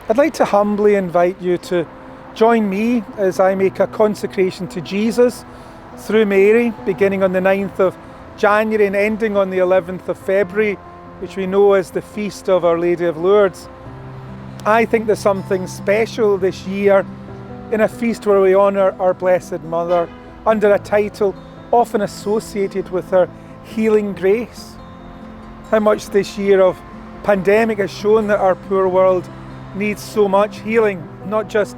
I'd like to humbly invite you to join me as I make a consecration to Jesus through Mary, beginning on the 9th of January and ending on the 11th of February, which we know as the Feast of Our Lady of Lourdes. I think there's something special this year in a feast where we honour our Blessed Mother under a title often associated with her healing grace. How much this year of pandemic has shown that our poor world needs so much healing, not just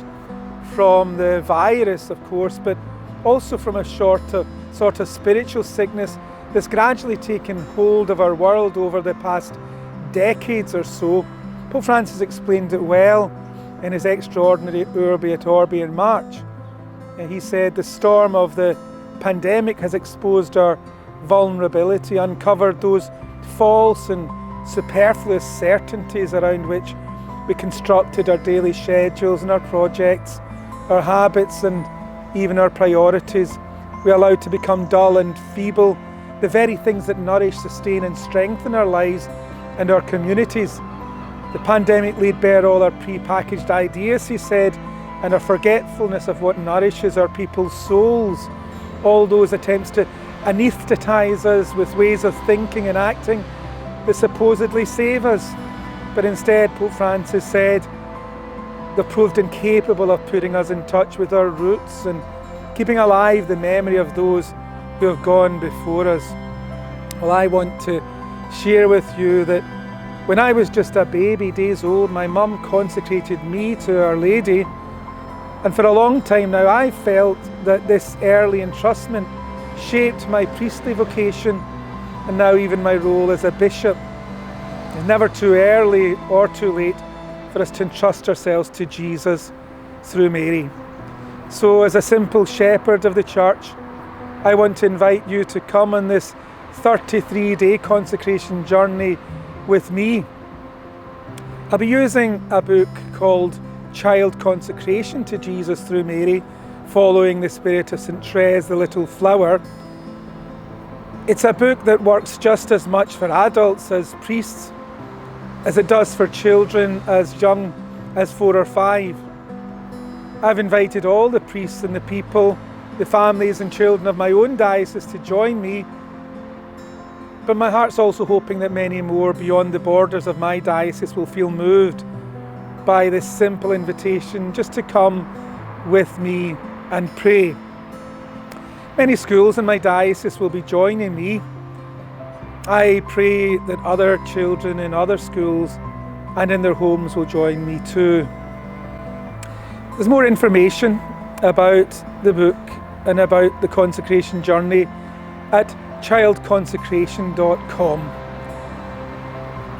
from the virus, of course, but also from a sort of spiritual sickness that's gradually taken hold of our world over the past decades or so. Pope Francis explained it well in his extraordinary Urbi et Orbi in March. He said the storm of the pandemic has exposed our vulnerability, uncovered those false and superfluous certainties around which we constructed our daily schedules and our projects, our habits and even our priorities. We allowed to become dull and feeble, the very things that nourish, sustain and strengthen our lives and our communities. The pandemic laid bare all our pre-packaged ideas, he said, and our forgetfulness of what nourishes our people's souls. All those attempts to anaesthetise us with ways of thinking and acting that supposedly save us. But instead, Pope Francis said, they've proved incapable of putting us in touch with our roots and keeping alive the memory of those who have gone before us. Well, I want to share with you that when I was just a baby, days old, my mum consecrated me to Our Lady. And for a long time now, I felt that this early entrustment shaped my priestly vocation and now even my role as a bishop. It's never too early or too late for us to entrust ourselves to Jesus through Mary. So as a simple shepherd of the church, I want to invite you to come on this 33-day consecration journey with me. I'll be using a book called Child Consecration to Jesus through Mary, following the spirit of St. Therese, the Little Flower. It's a book that works just as much for adults as priests, as it does for children as young as 4 or 5. I've invited all the priests and the people, the families and children of my own diocese to join me, but my heart's also hoping that many more beyond the borders of my diocese will feel moved by this simple invitation just to come with me and pray. Many schools in my diocese will be joining me. I pray that other children in other schools and in their homes will join me too. There's more information about the book and about the consecration journey at childconsecration.com.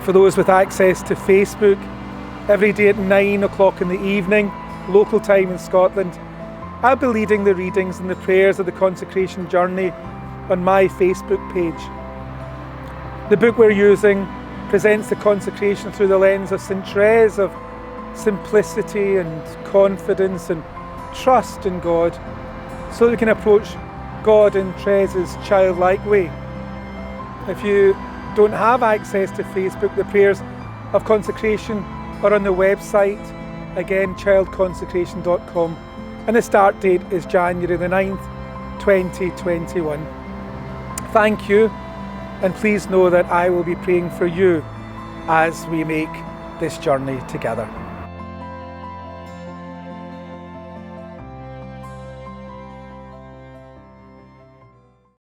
For those with access to Facebook, every day at 9 o'clock in the evening, local time in Scotland, I'll be leading the readings and the prayers of the consecration journey on my Facebook page. The book we're using presents the consecration through the lens of St. Therese, of simplicity and confidence and trust in God, so that we can approach God in Therese's childlike way. If you don't have access to Facebook, the prayers of consecration are on the website, again childconsecration.com, and the start date is January the 9th, 2021. Thank you, and please know that I will be praying for you as we make this journey together.